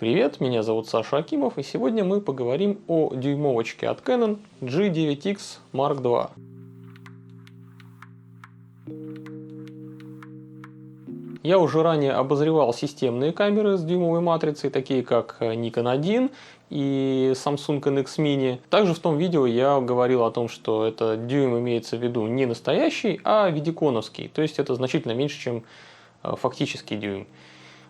Привет, меня зовут Саша Акимов, и сегодня мы поговорим о дюймовочке от Canon G9X Mark II. Я уже ранее обозревал системные камеры с дюймовой матрицей, такие как Nikon 1 и Samsung NX Mini. Также в том видео я говорил о том, что это дюйм имеется в виду не настоящий, а видиконовский, то есть это значительно меньше, чем фактический дюйм.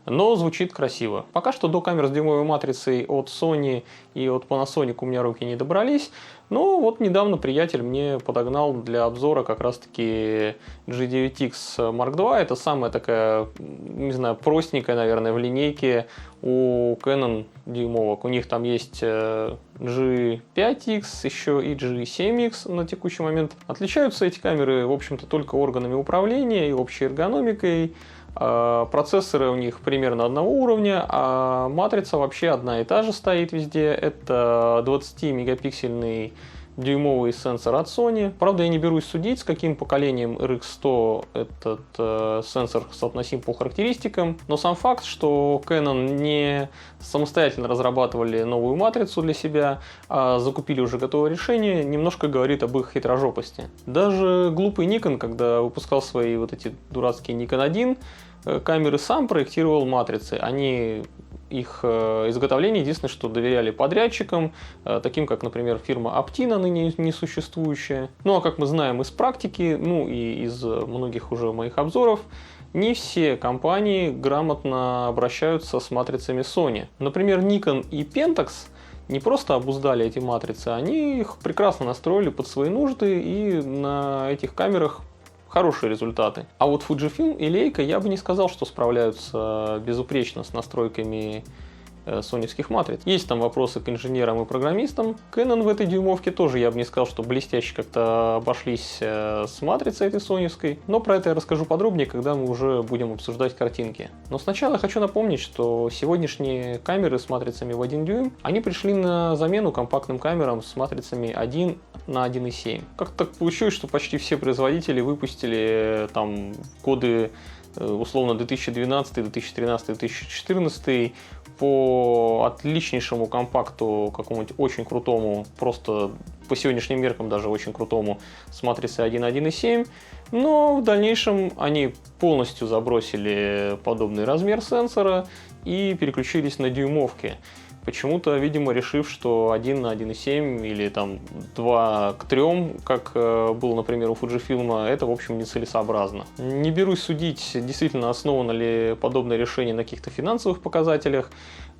Но звучит красиво. Пока что до камер с дюймовой матрицей от Sony и от Panasonic у меня руки не добрались. Но вот недавно приятель мне подогнал для обзора как раз таки G9X Mark II. Это самая такая, не знаю, простенькая, наверное, в линейке у Canon дюймовок. У них там есть G5X, еще и G7X на текущий момент. Отличаются эти камеры, в общем-то, только органами управления и общей эргономикой. Процессоры у них примерно одного уровня, а матрица вообще одна и та же стоит везде. Это 20-мегапиксельный дюймовый сенсор от Sony. Правда, я не берусь судить, с каким поколением RX100 этот сенсор соотносим по характеристикам. Но сам факт, что Canon не самостоятельно разрабатывали новую матрицу для себя, а закупили уже готовое решение, немножко говорит об их хитрожопости. Даже глупый Nikon, когда выпускал свои вот эти дурацкие Nikon 1, камеры сам проектировал матрицы. Они их изготовление единственное, что доверяли подрядчикам, таким как, например, фирма Aptina, ныне несуществующая. Ну а как мы знаем из практики, ну и из многих уже моих обзоров, не все компании грамотно обращаются с матрицами Sony. Например, Nikon и Pentax не просто обуздали эти матрицы, они их прекрасно настроили под свои нужды, и на этих камерах хорошие результаты. А вот Fujifilm и Leica я бы не сказал, что справляются безупречно с настройками соневских матриц. Есть там вопросы к инженерам и программистам. Canon в этой дюймовке тоже я бы не сказал, что блестяще как-то обошлись с матрицей этой соневской. Но про это я расскажу подробнее, когда мы уже будем обсуждать картинки. Но сначала я хочу напомнить, что сегодняшние камеры с матрицами в 1 дюйм, они пришли на замену компактным камерам с матрицами 1 на 1,7. Как-то так получилось, что почти все производители выпустили там коды условно 2012, 2013, 2014 по отличнейшему компакту, какому-нибудь очень крутому, просто по сегодняшним меркам даже очень крутому, с матрицей 1.1.7, но в дальнейшем они полностью забросили подобный размер сенсора и переключились на дюймовки. Почему-то, видимо, решив, что 1 на 1.7 или там 2 к 3, как было, например, у Fujifilm, это, в общем, нецелесообразно. Не берусь судить, действительно основано ли подобное решение на каких-то финансовых показателях,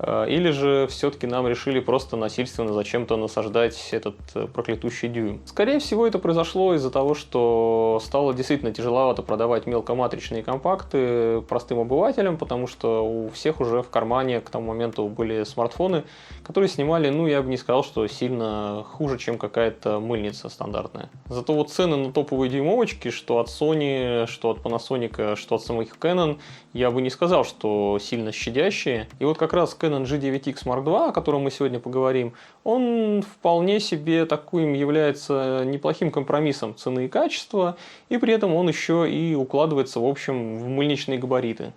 или же все-таки нам решили просто насильственно зачем-то насаждать этот проклятущий дюйм. Скорее всего, это произошло из-за того, что стало действительно тяжеловато продавать мелкоматричные компакты простым обывателям, потому что у всех уже в кармане к тому моменту были смартфоны, которые снимали, ну, я бы не сказал, что сильно хуже, чем какая-то мыльница стандартная. Зато вот цены на топовые дюймовочки, что от Sony, что от Panasonic, что от самих Canon, я бы не сказал, что сильно щадящие. И вот как раз Canon G9X Mark II, о котором мы сегодня поговорим, он вполне себе таким является неплохим компромиссом цены и качества, и при этом он еще и укладывается, в общем, в мыльничные габариты.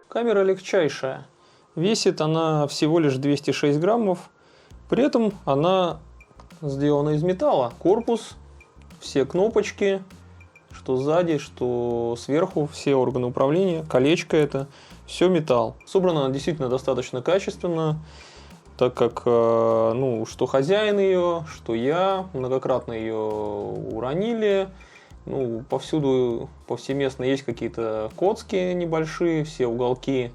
Камера легчайшая. Весит она всего лишь 206 граммов. При этом она сделана из металла. Корпус, все кнопочки, что сзади, что сверху, все органы управления, колечко это, все металл. Собрана она действительно достаточно качественно, так как, ну, что хозяин ее, что я, многократно ее уронили. Ну, повсюду, повсеместно есть какие-то коцки небольшие, все уголки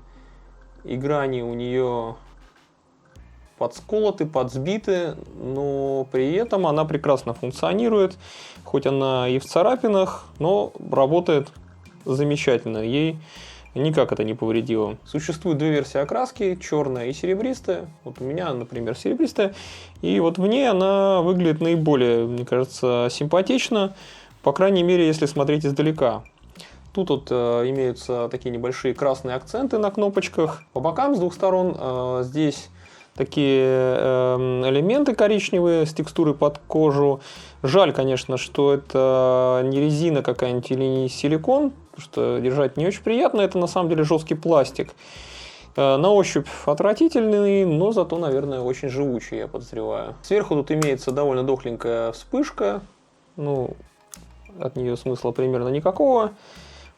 и грани у нее подсколоты, подсбиты, но при этом она прекрасно функционирует, хоть она и в царапинах, но работает замечательно, ей никак это не повредило. Существует две версии окраски, черная и серебристая. Вот у меня, например, серебристая, и вот в ней она выглядит наиболее, мне кажется, симпатично, по крайней мере, если смотреть издалека. Тут вот имеются такие небольшие красные акценты на кнопочках. По бокам с двух сторон здесь такие элементы коричневые с текстурой под кожу. Жаль, конечно, что это не резина какая-нибудь или не силикон, потому что держать не очень приятно. Это на самом деле жесткий пластик. На ощупь отвратительный, но зато, наверное, очень живучий, я подозреваю. Сверху тут имеется довольно дохленькая вспышка. Ну, от нее смысла примерно никакого.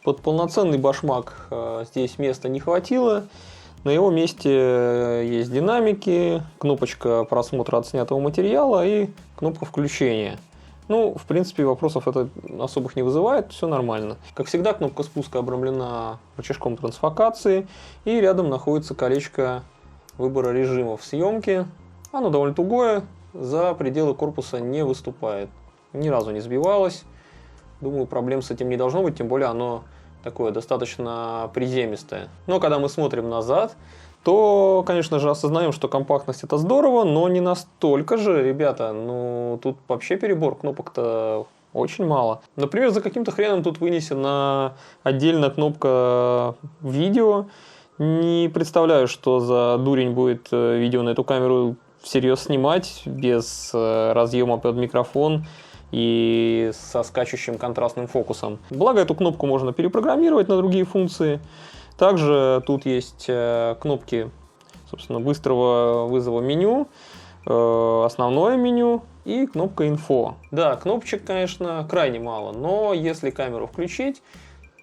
Под полноценный башмак здесь места не хватило. На его месте есть динамики, кнопочка просмотра отснятого материала и кнопка включения. Ну, в принципе, вопросов это особых не вызывает, все нормально. Как всегда, кнопка спуска обрамлена рычажком трансфокации, и рядом находится колечко выбора режимов съемки. Оно довольно тугое, за пределы корпуса не выступает. Ни разу не сбивалось. Думаю, проблем с этим не должно быть, тем более оно такое достаточно приземистое. Но когда мы смотрим назад, то, конечно же, осознаем, что компактность это здорово, но не настолько же, ребята. Ну, тут вообще перебор, кнопок-то очень мало. Например, за каким-то хреном тут вынесена отдельно кнопка видео. Не представляю, что за дурень будет видео на эту камеру всерьез снимать, без разъема под микрофон и со скачущим контрастным фокусом. Благо, эту кнопку можно перепрограммировать на другие функции. Также тут есть кнопки, собственно, быстрого вызова меню, основное меню и кнопка инфо. Да, кнопочек, конечно, крайне мало, но если камеру включить,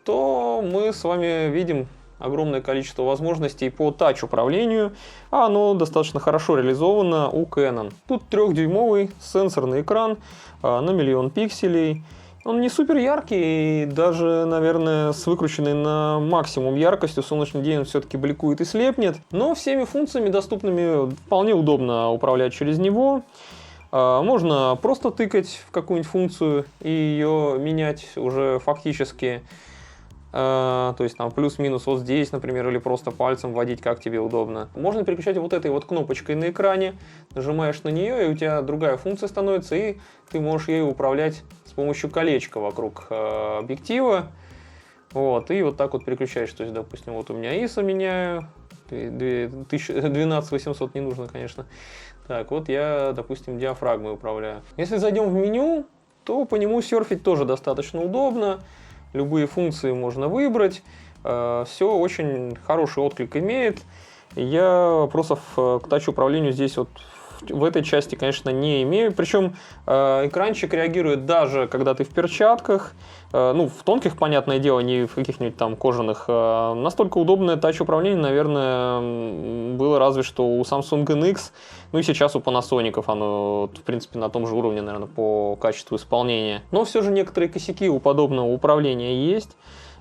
то мы с вами видим огромное количество возможностей по тач-управлению, а оно достаточно хорошо реализовано у Canon. Тут 3-дюймовый сенсорный экран на 1 миллион пикселей. Он не супер яркий, и даже, наверное, с выкрученной на максимум яркостью солнечный день он все-таки бликует и слепнет. Но всеми функциями доступными вполне удобно управлять через него. Можно просто тыкать в какую-нибудь функцию и ее менять уже фактически. То есть там плюс-минус вот здесь, например, или просто пальцем вводить, как тебе удобно. Можно переключать вот этой вот кнопочкой на экране, нажимаешь на нее, и у тебя другая функция становится, и ты можешь ею управлять с помощью колечка вокруг объектива. Вот, и вот так вот переключаешь. То есть, допустим, вот у меня ISO меняю, 12800 не нужно, конечно. Так, вот я, допустим, диафрагмой управляю. Если зайдем в меню, то по нему серфить тоже достаточно удобно. Любые функции можно выбрать. Все очень хороший отклик имеет. Я вопросов к тач-управлению здесь вот в этой части, конечно, не имею. Причем экранчик реагирует даже когда ты в перчатках. Ну, в тонких, понятное дело, не в каких-нибудь там кожаных. Настолько удобное тач-управление, наверное, было разве что у Samsung NX. Ну и сейчас у Panasonic оно, в принципе, на том же уровне, наверное, по качеству исполнения. Но все же некоторые косяки у подобного управления есть.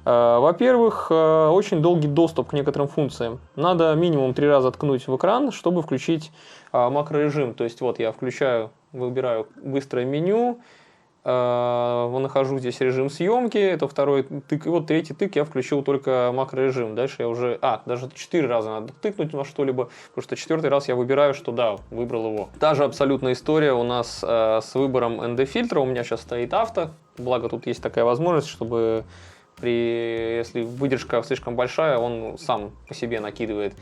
Во-первых, очень долгий доступ к некоторым функциям. Надо минимум 3 раза ткнуть в экран, чтобы включить макрорежим. То есть вот я включаю, выбираю быстрое меню, нахожу здесь режим съемки, это второй тык, и вот третий тык я включил только макрорежим. Дальше я уже, даже 4 раза надо тыкнуть во что-либо, потому что 4-й раз я выбираю, что да, выбрал его. Та же абсолютная история у нас с выбором ND-фильтра, у меня сейчас стоит авто, благо тут есть такая возможность, чтобы если выдержка слишком большая, он сам по себе накидывает.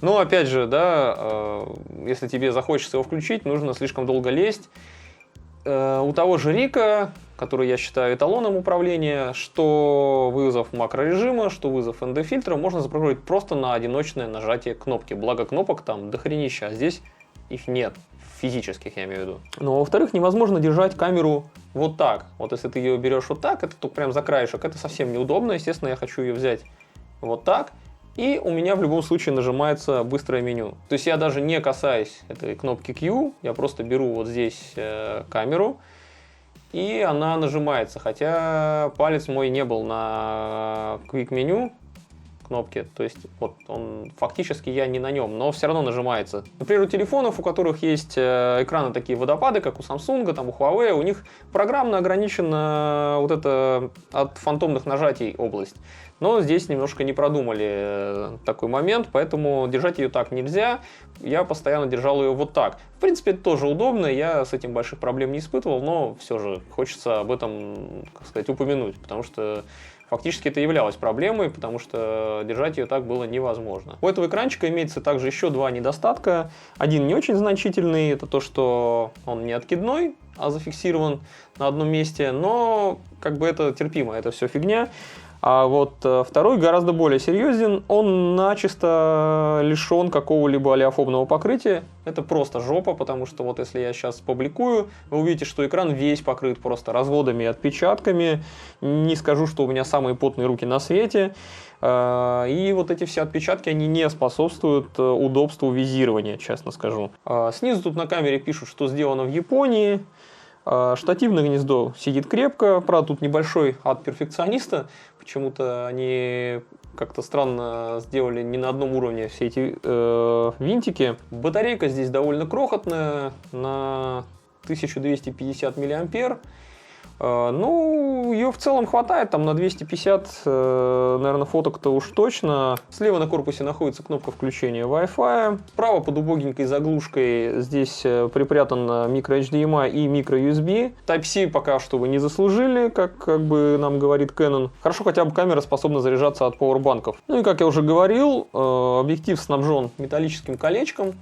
Но опять же, да, если тебе захочется его включить, нужно слишком долго лезть. У того же Рика, который я считаю эталоном управления, что вызов макрорежима, что вызов ND-фильтра можно запрограммировать просто на одиночное нажатие кнопки. Благо кнопок там дохренища, а здесь их нет. Физических, я имею в виду. Но, во-вторых, невозможно держать камеру вот так. Вот если ты ее берешь вот так, это только прям за краешек, это совсем неудобно. Естественно, я хочу ее взять вот так. И у меня в любом случае нажимается быстрое меню. То есть я даже не касаюсь этой кнопки Q, я просто беру вот здесь камеру, и она нажимается. Хотя палец мой не был на Quick меню кнопки, то есть вот он фактически я не на нем, но все равно нажимается. Например, у телефонов, у которых есть экраны такие водопады, как у Samsung, там у Huawei, у них программно ограничена вот эта от фантомных нажатий область. Но здесь немножко не продумали такой момент, поэтому держать ее так нельзя. Я постоянно держал ее вот так. В принципе, это тоже удобно, я с этим больших проблем не испытывал, но все же хочется об этом, как сказать, упомянуть, потому что фактически это являлось проблемой, потому что держать ее так было невозможно. У этого экранчика имеется также еще два недостатка. Один не очень значительный, это то, что он не откидной, а зафиксирован на одном месте, но как бы это терпимо, это все фигня. А вот второй гораздо более серьезен, он начисто лишен какого-либо олеофобного покрытия. Это просто жопа, потому что вот если я сейчас публикую, вы увидите, что экран весь покрыт просто разводами и отпечатками. Не скажу, что у меня самые потные руки на свете. И вот эти все отпечатки, они не способствуют удобству визирования, честно скажу. Снизу тут на камере пишут, что сделано в Японии. Штативное гнездо сидит крепко, правда тут небольшой ад перфекциониста, почему-то они как-то странно сделали не на одном уровне все эти винтики. Батарейка здесь довольно крохотная, на 1250 мА. Ну, ее в целом хватает, там на 250, наверное, фоток-то уж точно. Слева на корпусе находится кнопка включения Wi-Fi. Справа под убогенькой заглушкой здесь припрятан micro-HDMI и micro-USB. Type-C пока что вы не заслужили, как бы нам говорит Canon. Хорошо, хотя бы камера способна заряжаться от пауэрбанков. Ну и, как я уже говорил, объектив снабжен металлическим колечком.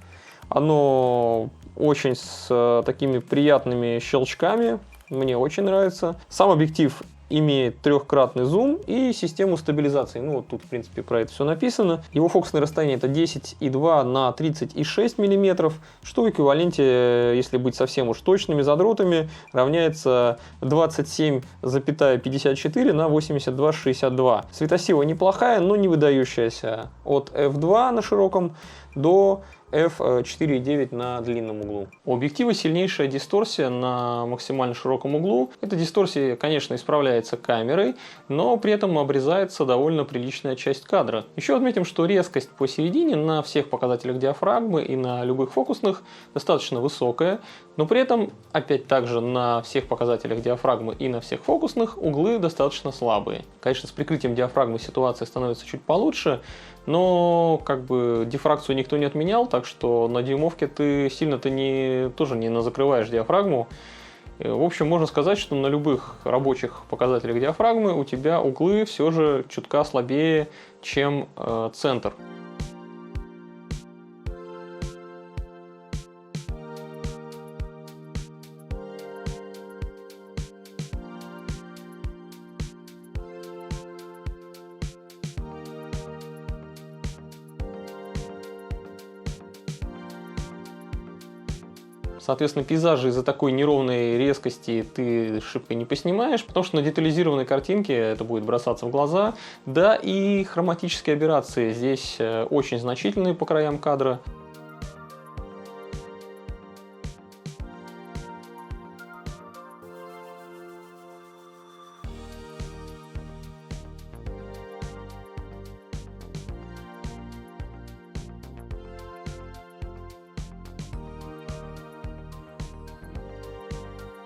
Оно очень с такими приятными щелчками. Мне очень нравится. Сам объектив имеет трехкратный зум и систему стабилизации. Ну, вот тут, в принципе, про это все написано. Его фокусное расстояние это 10,2 на 30,6 мм, что в эквиваленте, если быть совсем уж точными задротами, равняется 27,54 на 82,62. Светосила неплохая, но не выдающаяся. От f2 на широком до f4,9 на длинном углу. У объектива сильнейшая дисторсия на максимально широком углу. Эта дисторсия, конечно, исправляется камерой, но при этом обрезается довольно приличная часть кадра. Еще отметим, что резкость посередине на всех показателях диафрагмы и на любых фокусных достаточно высокая, но при этом, опять также на всех показателях диафрагмы и на всех фокусных углы достаточно слабые. Конечно, с прикрытием диафрагмы ситуация становится чуть получше, но как бы дифракцию никто не отменял, так что на дюймовке ты сильно-то тоже не закрываешь диафрагму. В общем, можно сказать, что на любых рабочих показателях диафрагмы у тебя углы все же чутка слабее, чем центр. Соответственно, пейзажи из-за такой неровной резкости ты шибко не поснимаешь, потому что на детализированной картинке это будет бросаться в глаза. Да, и хроматические аберрации здесь очень значительные по краям кадра.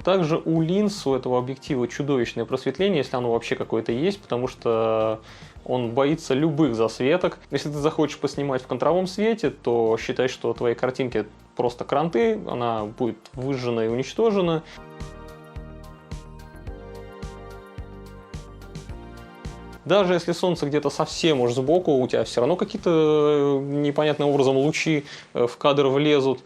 Также у линз, у этого объектива чудовищное просветление, если оно вообще какое-то есть, потому что он боится любых засветок. Если ты захочешь поснимать в контровом свете, то считай, что твои картинки просто кранты, она будет выжжена и уничтожена. Даже если солнце где-то совсем уж сбоку, у тебя все равно какие-то непонятным образом лучи в кадр влезут.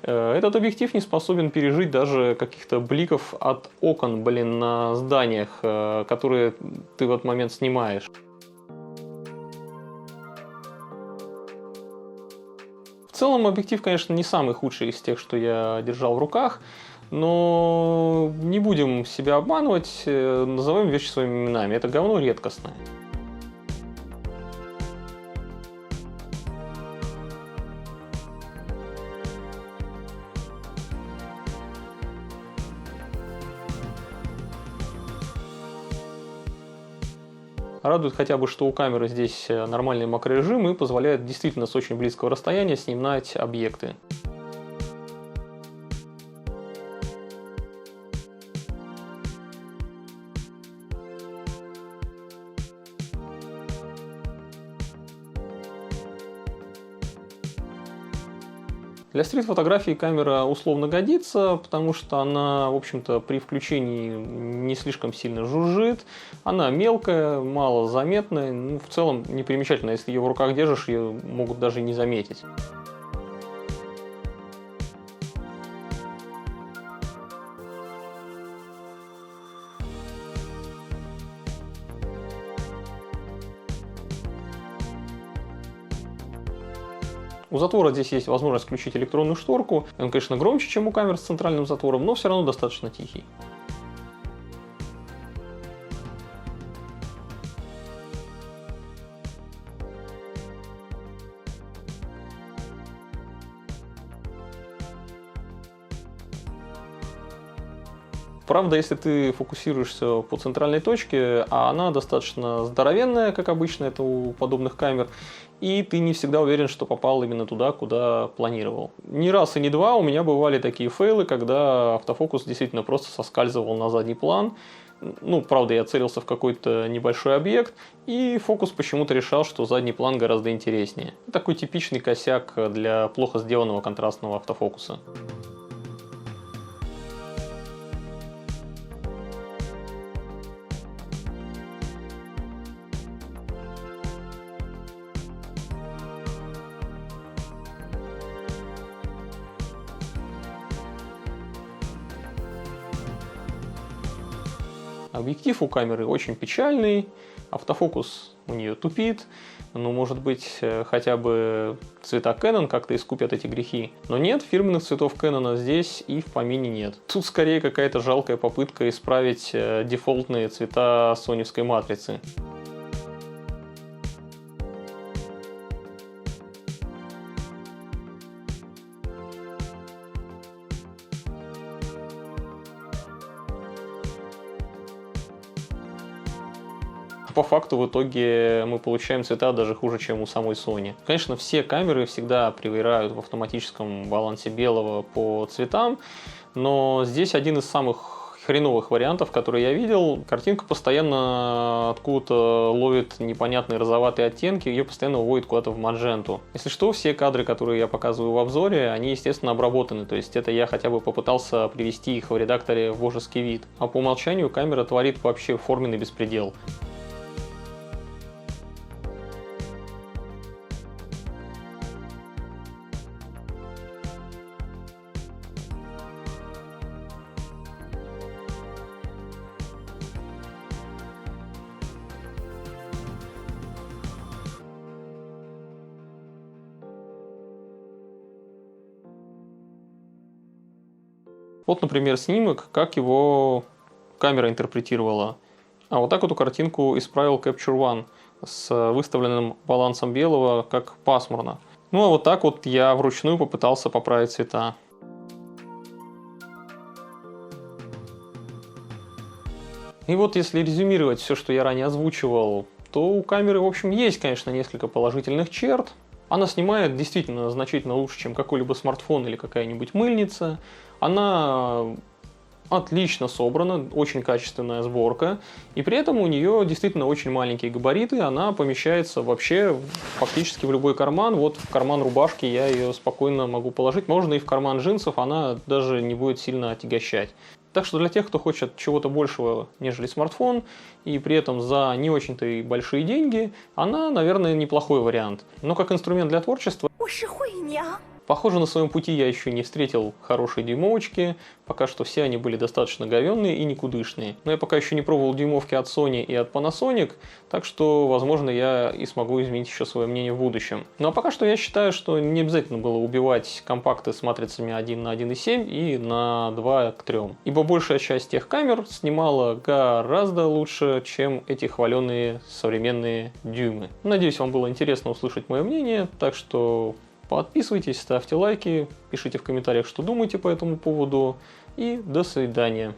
Этот объектив не способен пережить даже каких-то бликов от окон, на зданиях, которые ты в этот момент снимаешь. В целом объектив, конечно, не самый худший из тех, что я держал в руках, но не будем себя обманывать, назовем вещи своими именами. Это говно редкостное. Радует хотя бы, что у камеры здесь нормальный макрорежим и позволяет действительно с очень близкого расстояния снимать объекты. Для стрит-фотографии камера условно годится, потому что она, в общем-то, при включении не слишком сильно жужжит, она мелкая, мало заметная, ну, в целом не примечательно, если ее в руках держишь, ее могут даже не заметить. У затвора здесь есть возможность включить электронную шторку. Он, конечно, громче, чем у камер с центральным затвором, но все равно достаточно тихий. Правда, если ты фокусируешься по центральной точке, а она достаточно здоровенная, как обычно это у подобных камер, и ты не всегда уверен, что попал именно туда, куда планировал. Ни раз и не два у меня бывали такие фейлы, когда автофокус действительно просто соскальзывал на задний план. Ну, правда, я целился в какой-то небольшой объект, и фокус почему-то решал, что задний план гораздо интереснее. Такой типичный косяк для плохо сделанного контрастного автофокуса. Объектив у камеры очень печальный, автофокус у нее тупит, ну, может быть, хотя бы цвета Canon как-то искупят эти грехи. Но нет, фирменных цветов Canon здесь и в помине нет. Тут скорее какая-то жалкая попытка исправить дефолтные цвета соневской матрицы. По факту в итоге мы получаем цвета даже хуже, чем у самой Sony. Конечно, все камеры всегда привирают в автоматическом балансе белого по цветам, но здесь один из самых хреновых вариантов, которые я видел. Картинка постоянно откуда-то ловит непонятные розоватые оттенки, ее постоянно уводит куда-то в мадженту. Если что, все кадры, которые я показываю в обзоре, они, естественно, обработаны, то есть это я хотя бы попытался привести их в редакторе в божеский вид. А по умолчанию камера творит вообще форменный беспредел. Вот, например, снимок, как его камера интерпретировала. А вот так эту картинку исправил Capture One с выставленным балансом белого как пасмурно. Ну а вот так вот я вручную попытался поправить цвета. И вот если резюмировать все, что я ранее озвучивал, то у камеры, в общем, есть, конечно, несколько положительных черт. Она снимает действительно значительно лучше, чем какой-либо смартфон или какая-нибудь мыльница. Она отлично собрана, очень качественная сборка. И при этом у нее действительно очень маленькие габариты. Она помещается вообще фактически в любой карман. Вот в карман рубашки я ее спокойно могу положить. Можно и в карман джинсов, она даже не будет сильно отягощать. Так что для тех, кто хочет чего-то большего, нежели смартфон, и при этом за не очень-то и большие деньги, она, наверное, неплохой вариант. Но как инструмент для творчества... Похоже, на своем пути я еще не встретил хорошие дюймовочки, пока что все они были достаточно говенные и никудышные. Но я пока еще не пробовал дюймовки от Sony и от Panasonic, так что, возможно, я и смогу изменить еще свое мнение в будущем. Ну а пока что я считаю, что не обязательно было убивать компакты с матрицами 1 на 1,7 и на 2 к 3. Ибо большая часть тех камер снимала гораздо лучше, чем эти хваленые современные дюймы. Надеюсь, вам было интересно услышать мое мнение, так что... Подписывайтесь, ставьте лайки, пишите в комментариях, что думаете по этому поводу. И до свидания.